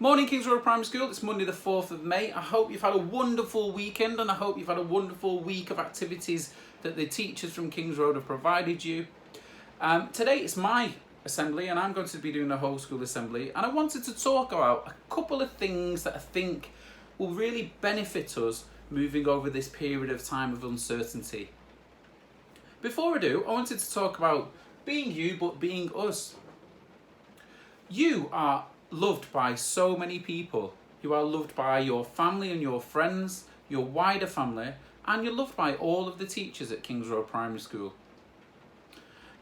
Morning, Kings Road Primary School. It's Monday the 4th of May. I hope you've had a wonderful weekend and I hope you've had a wonderful week of activities that the teachers from Kings Road have provided you. Today it's my assembly and I'm going to be doing the whole school assembly, and I wanted to talk about a couple of things that I think will really benefit us moving over this period of time of uncertainty. Before I do, I wanted to talk about being you but being us. You are loved by so many people. You are loved by your family and your friends, your wider family, and you're loved by all of the teachers at Kings Road Primary School.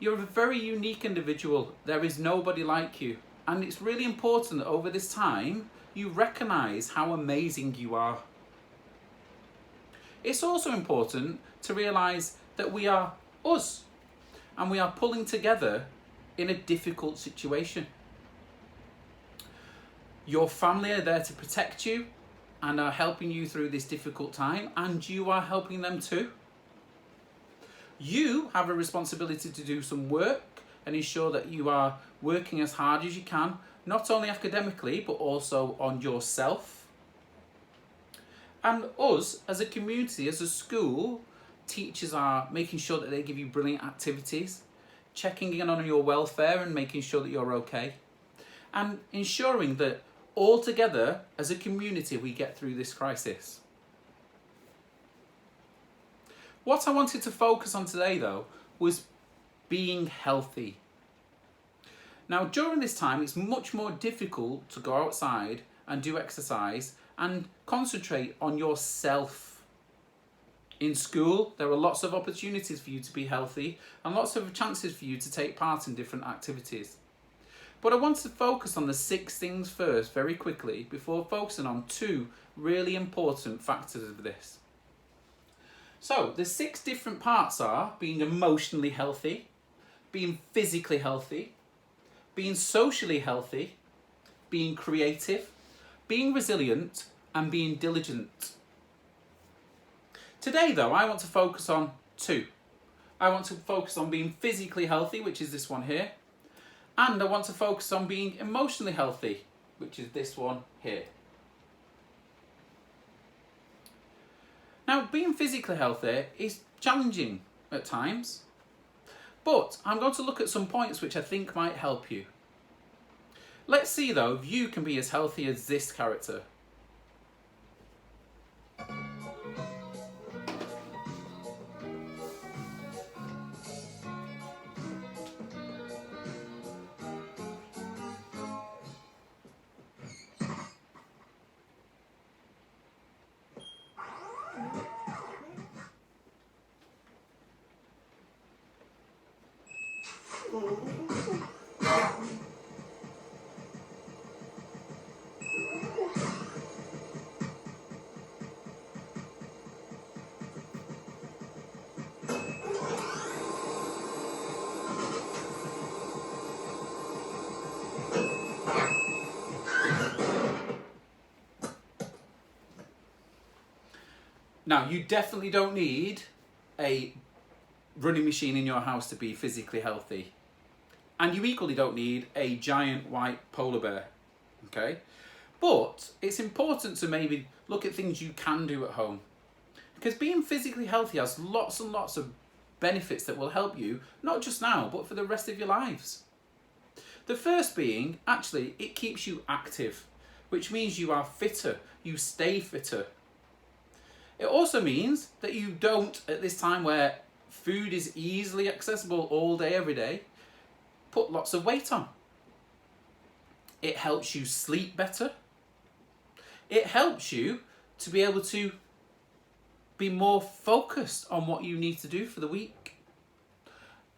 You're a very unique individual. There is nobody like you, and it's really important that over this time you recognise how amazing you are. It's also important to realise that we are us and we are pulling together in a difficult situation. Your family are there to protect you and are helping you through this difficult time, and you are helping them too. You have a responsibility to do some work and ensure that you are working as hard as you can, not only academically but also on yourself. And us as a community, as a school, teachers are making sure that they give you brilliant activities, checking in on your welfare and making sure that you're okay, and ensuring that all together as a community we get through this crisis. What I wanted to focus on today though was being healthy. Now during this time it's much more difficult to go outside and do exercise and concentrate on yourself. In school there are lots of opportunities for you to be healthy and lots of chances for you to take part in different activities. But I want to focus on the 6 things first very quickly before focusing on 2 really important factors of this. So the 6 different parts are being emotionally healthy, being physically healthy, being socially healthy, being creative, being resilient, and being diligent. Today though, I want to focus on 2. I want to focus on being physically healthy, which is this one here, and I want to focus on being emotionally healthy, which is this one here. Now, being physically healthy is challenging at times, but I'm going to look at some points which I think might help you. Let's see though if you can be as healthy as this character. Now, you definitely don't need a running machine in your house to be physically healthy. And you equally don't need a giant white polar bear, okay? But it's important to maybe look at things you can do at home. Because being physically healthy has lots and lots of benefits that will help you, not just now, but for the rest of your lives. The first being, actually, it keeps you active, which means you are fitter, you stay fitter. It also means that you don't, at this time where food is easily accessible all day, every day, put lots of weight on. It helps you sleep better. It helps you to be able to be more focused on what you need to do for the week.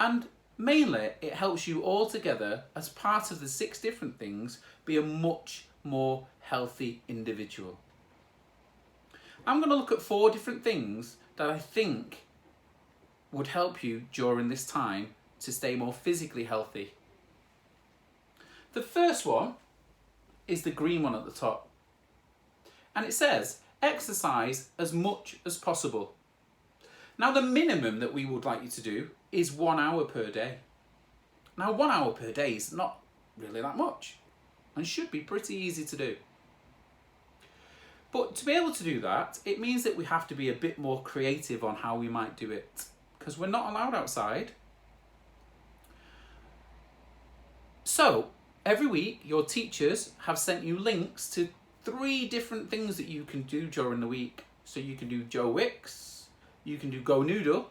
And mainly, it helps you all together, as part of the 6 different things, be a much more healthy individual. I'm going to look at 4 different things that I think would help you during this time to stay more physically healthy. The first one is the green one at the top. And it says, exercise as much as possible. Now the minimum that we would like you to do is 1 hour per day. Now 1 hour per day is not really that much. and should be pretty easy to do. But to be able to do that, it means that we have to be a bit more creative on how we might do it, because we're not allowed outside. So, every week, your teachers have sent you links to 3 different things that you can do during the week. So you can do Joe Wicks, you can do Go Noodle,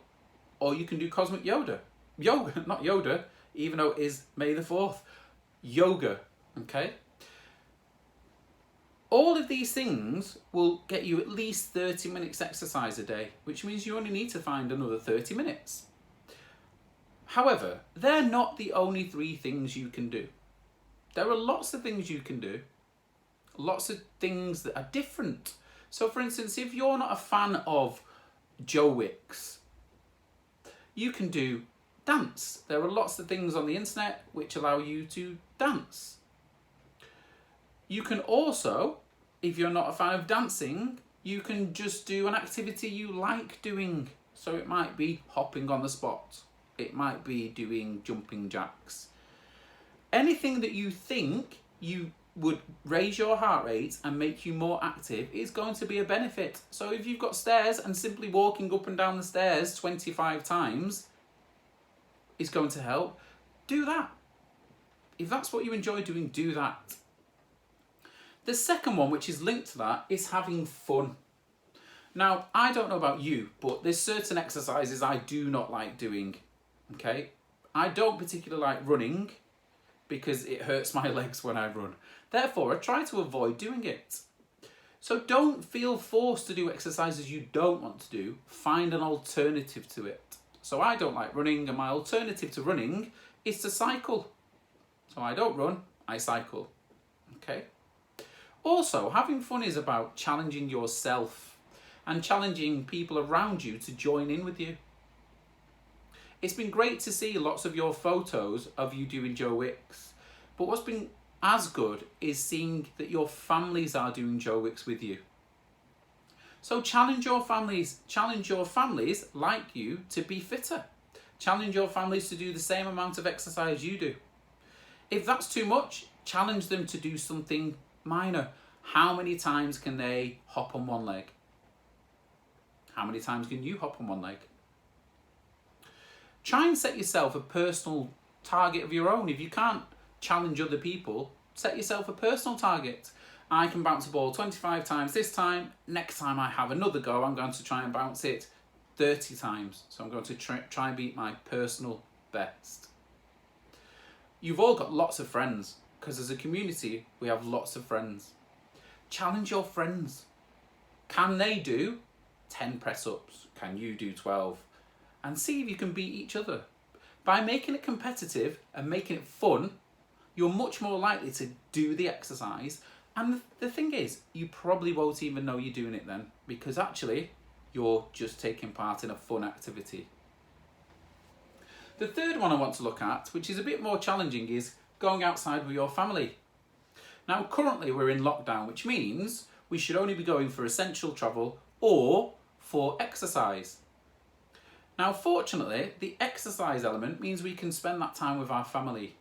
or you can do Cosmic Yoga. Yoga, not Yoda, even though it is May the 4th. Yoga, okay? All of these things will get you at least 30 minutes exercise a day, which means you only need to find another 30 minutes. However, they're not the only 3 things you can do. There are lots of things you can do, lots of things that are different. So for instance, if you're not a fan of Joe Wicks, you can do dance. There are lots of things on the internet which allow you to dance. You can also, if you're not a fan of dancing, you can just do an activity you like doing. So it might be hopping on the spot. It might be doing jumping jacks. Anything that you think you would raise your heart rate and make you more active is going to be a benefit. So if you've got stairs and simply walking up and down the stairs 25 times is going to help, do that. If that's what you enjoy doing, do that. The second one, which is linked to that, is having fun. Now, I don't know about you, but there's certain exercises I do not like doing, okay? I don't particularly like running because it hurts my legs when I run. Therefore, I try to avoid doing it. So don't feel forced to do exercises you don't want to do. Find an alternative to it. So I don't like running, and my alternative to running is to cycle. So I don't run, I cycle. Okay? Also, having fun is about challenging yourself and challenging people around you to join in with you. It's been great to see lots of your photos of you doing Joe Wicks, but what's been as good is seeing that your families are doing Joe Wicks with you. So challenge your families like you to be fitter. Challenge your families to do the same amount of exercise you do. If that's too much, challenge them to do something minor. How many times can they hop on one leg? How many times can you hop on one leg? Try and set yourself a personal target of your own. If you can't challenge other people, set yourself a personal target. I can bounce a ball 25 times this time. Next time I have another go, I'm going to try and bounce it 30 times. So I'm going to try and beat my personal best. You've all got lots of friends, because as a community, we have lots of friends. Challenge your friends. Can they do 10 press-ups? Can you do 12? And see if you can beat each other. By making it competitive and making it fun, you're much more likely to do the exercise. And the thing is, you probably won't even know you're doing it then, because actually, you're just taking part in a fun activity. The third one I want to look at, which is a bit more challenging, is going outside with your family. Now, currently we're in lockdown, which means we should only be going for essential travel or for exercise. Now, fortunately, the exercise element means we can spend that time with our family.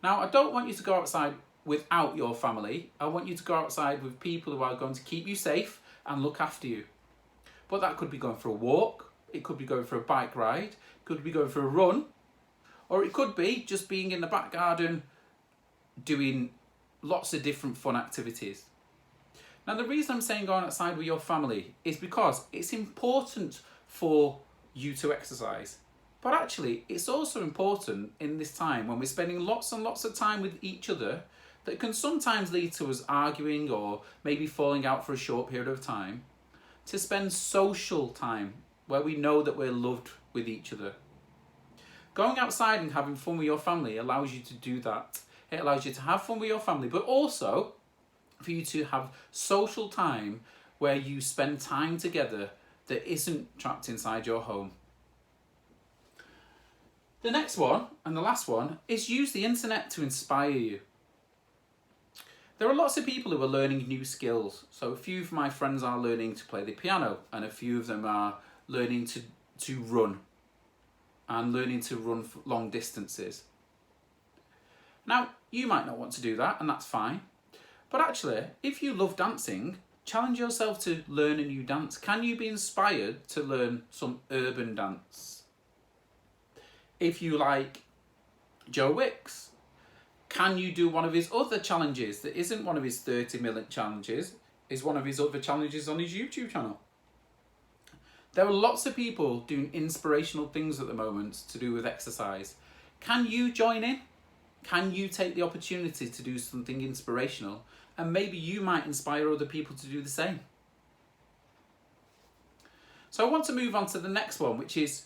Now, I don't want you to go outside without your family. I want you to go outside with people who are going to keep you safe and look after you. But that could be going for a walk, it could be going for a bike ride, it could be going for a run, or it could be just being in the back garden doing lots of different fun activities. Now, the reason I'm saying going outside with your family is because it's important for you to exercise. But actually, it's also important in this time when we're spending lots and lots of time with each other that can sometimes lead to us arguing or maybe falling out for a short period of time, to spend social time where we know that we're loved with each other. Going outside and having fun with your family allows you to do that. It allows you to have fun with your family, but also for you to have social time where you spend time together that isn't trapped inside your home. The next one, and the last one, is use the internet to inspire you. There are lots of people who are learning new skills. So a few of my friends are learning to play the piano, and a few of them are learning to run, and learning to run long distances. Now, you might not want to do that, and that's fine. But actually, if you love dancing, challenge yourself to learn a new dance. Can you be inspired to learn some urban dance? If you like Joe Wicks, can you do one of his other challenges that isn't one of his 30-minute challenges, is one of his other challenges on his YouTube channel? There are lots of people doing inspirational things at the moment to do with exercise. Can you join in? Can you take the opportunity to do something inspirational? And maybe you might inspire other people to do the same. So I want to move on to the next one, which is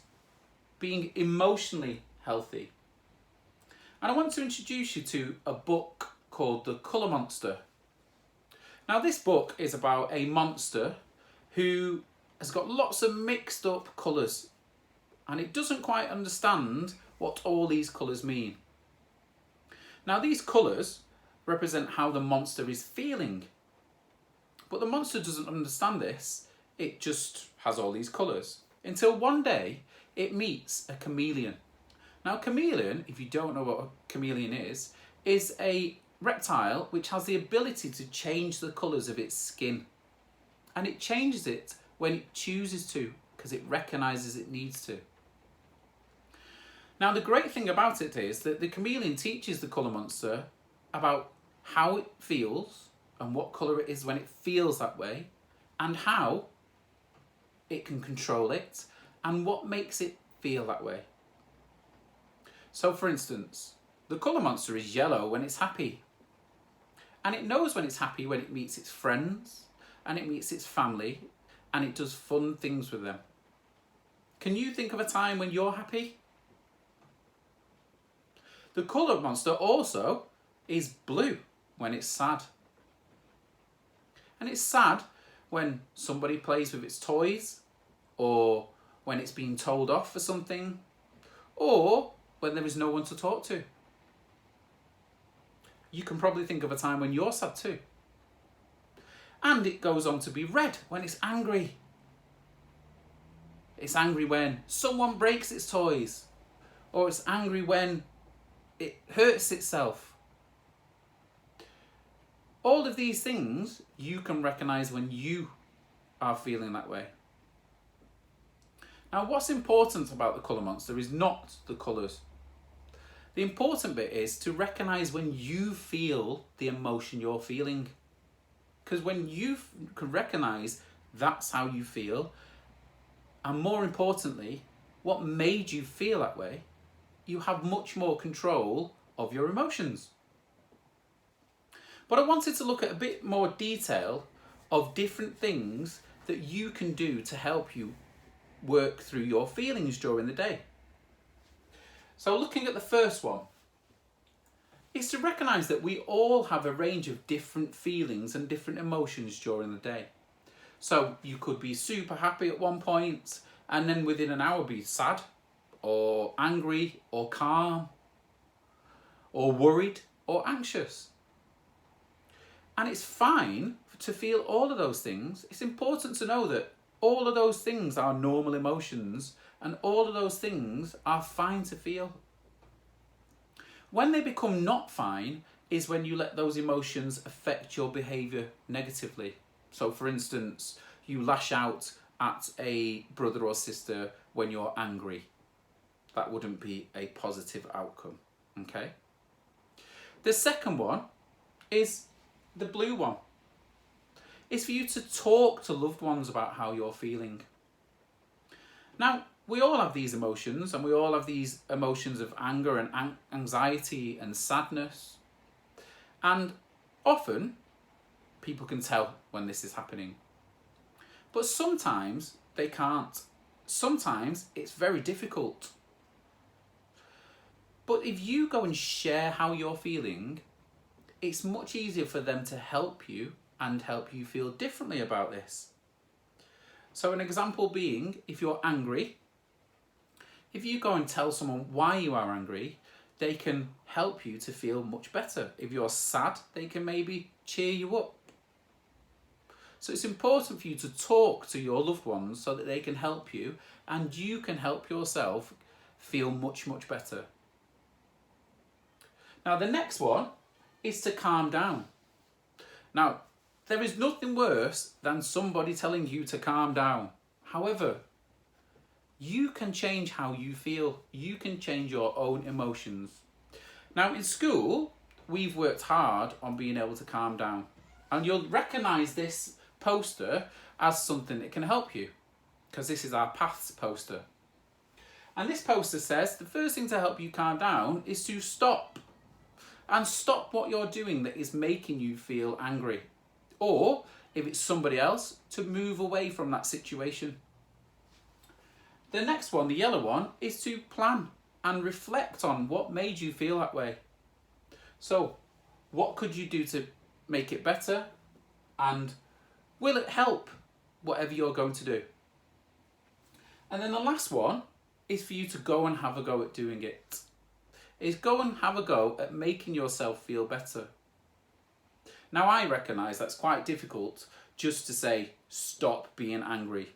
being emotionally healthy. And I want to introduce you to a book called The Colour Monster. Now, this book is about a monster who has got lots of mixed up colours, and it doesn't quite understand what all these colours mean. Now, these colours represent how the monster is feeling. But the monster doesn't understand this. It just has all these colours. Until one day, it meets a chameleon. Now, a chameleon, if you don't know what a chameleon is a reptile which has the ability to change the colours of its skin. And it changes it when it chooses to, because it recognises it needs to. Now, the great thing about it is that the chameleon teaches the colour monster about how it feels and what colour it is when it feels that way, and how it can control it and what makes it feel that way. So, for instance, the colour monster is yellow when it's happy. And it knows when it's happy when it meets its friends and it meets its family and it does fun things with them. Can you think of a time when you're happy? The colour monster also is blue when it's sad. And it's sad when somebody plays with its toys, or when it's being told off for something, or when there is no one to talk to. You can probably think of a time when you're sad too. And it goes on to be red when it's angry. It's angry when someone breaks its toys, or it's angry when it hurts itself. All of these things you can recognise when you are feeling that way. Now, what's important about the colour monster is not the colours. The important bit is to recognise when you feel the emotion you're feeling. Because when you can recognise that's how you feel, and more importantly, what made you feel that way, you have much more control of your emotions. But I wanted to look at a bit more detail of different things that you can do to help you work through your feelings during the day. So looking at the first one, is to recognise that we all have a range of different feelings and different emotions during the day. So you could be super happy at one point and then within an hour be sad or angry or calm or worried or anxious. And it's fine to feel all of those things. It's important to know that all of those things are normal emotions and all of those things are fine to feel. When they become not fine is when you let those emotions affect your behaviour negatively. So for instance, you lash out at a brother or sister when you're angry. That wouldn't be a positive outcome, okay? The second one is the blue one. It's for you to talk to loved ones about how you're feeling. Now, we all have these emotions, and we all have these emotions of anger and anxiety and sadness. And often, people can tell when this is happening. But sometimes they can't. Sometimes it's very difficult. But if you go and share how you're feeling, it's much easier for them to help you and help you feel differently about this. So an example being, if you're angry, if you go and tell someone why you are angry, they can help you to feel much better. If you're sad, they can maybe cheer you up. So it's important for you to talk to your loved ones so that they can help you and you can help yourself feel much, much better. Now the next one is to calm down. Now, there is nothing worse than somebody telling you to calm down. However, you can change how you feel. You can change your own emotions. Now in school, we've worked hard on being able to calm down. And you'll recognise this poster as something that can help you, because this is our Paths poster. And this poster says the first thing to help you calm down is to stop. And stop what you're doing that is making you feel angry. Or, if it's somebody else, to move away from that situation. The next one, the yellow one, is to plan and reflect on what made you feel that way. So, what could you do to make it better? And will it help whatever you're going to do? And then the last one is for you to go and have a go at doing it. Is go and have a go at making yourself feel better. Now I recognise that's quite difficult just to say, stop being angry.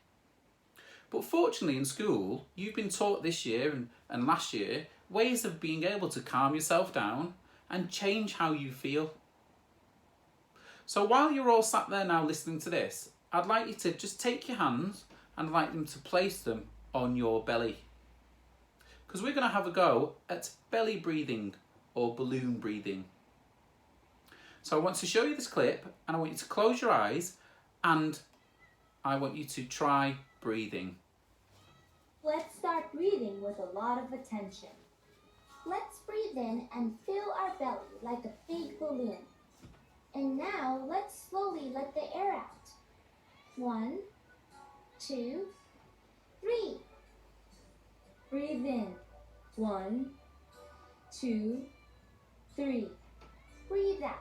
But fortunately in school, you've been taught this year and last year ways of being able to calm yourself down and change how you feel. So while you're all sat there now listening to this, I'd like you to just take your hands and I'd like them to place them on your belly. Because we're going to have a go at belly breathing or balloon breathing. So I want to show you this clip and I want you to close your eyes and I want you to try breathing. Let's start breathing with a lot of attention. Let's breathe in and fill our belly like a big balloon. And now let's slowly let the air out. 1, 2, 3. Breathe in. 1, 2, 3. Breathe out.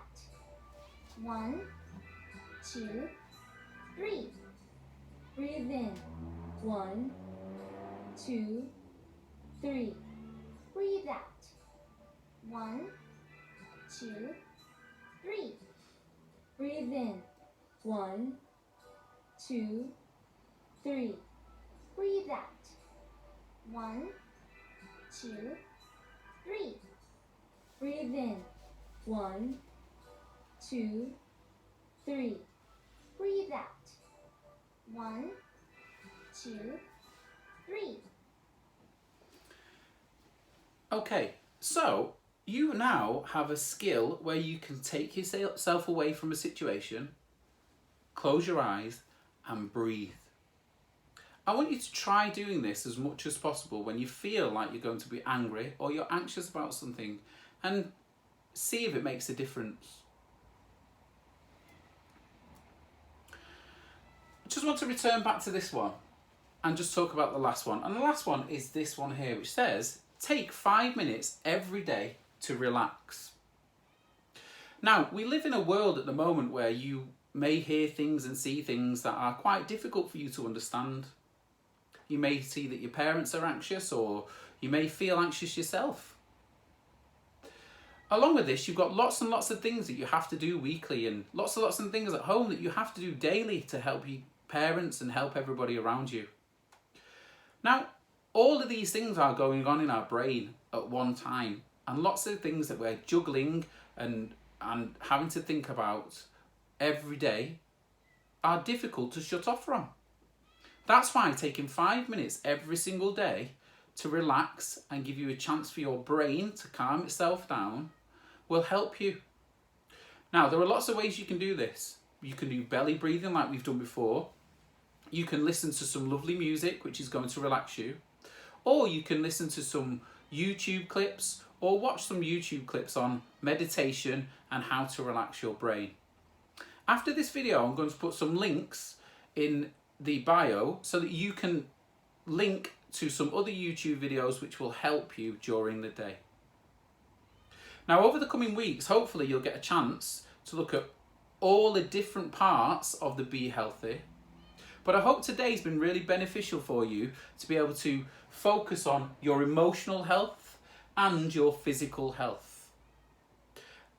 1, 2, 3. Breathe in. 1, 2, 3. Breathe out. 1, 2, 3. Breathe in. 1, 2, 3. Breathe out. 1, 2, 3. Breathe in. 1, 2, 3. Breathe out. 1, 2, 3. Okay, so you now have a skill where you can take yourself away from a situation, close your eyes and breathe. I want you to try doing this as much as possible when you feel like you're going to be angry or you're anxious about something, and see if it makes a difference. I just want to return back to this one and just talk about the last one. And the last one is this one here, which says, take 5 minutes every day to relax. Now, we live in a world at the moment where you may hear things and see things that are quite difficult for you to understand. You may see that your parents are anxious, or you may feel anxious yourself. Along with this, you've got lots and lots of things that you have to do weekly, and lots of things at home that you have to do daily to help your parents and help everybody around you. Now, all of these things are going on in our brain at one time, and lots of things that we're juggling and having to think about every day are difficult to shut off from. That's why taking 5 minutes every single day to relax and give you a chance for your brain to calm itself down will help you. Now, there are lots of ways you can do this. You can do belly breathing like we've done before. You can listen to some lovely music, which is going to relax you. Or you can listen to some YouTube clips or watch some YouTube clips on meditation and how to relax your brain. After this video, I'm going to put some links in the bio so that you can link to some other YouTube videos which will help you during the day. Now, over the coming weeks, hopefully you'll get a chance to look at all the different parts of the Be Healthy. But I hope today's been really beneficial for you to be able to focus on your emotional health and your physical health.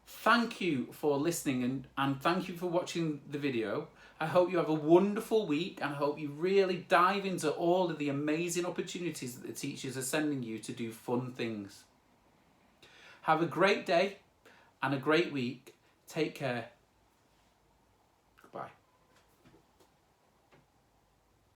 Thank you for listening and thank you for watching the video. I hope you have a wonderful week, and I hope you really dive into all of the amazing opportunities that the teachers are sending you to do fun things. Have a great day and a great week. Take care. Goodbye.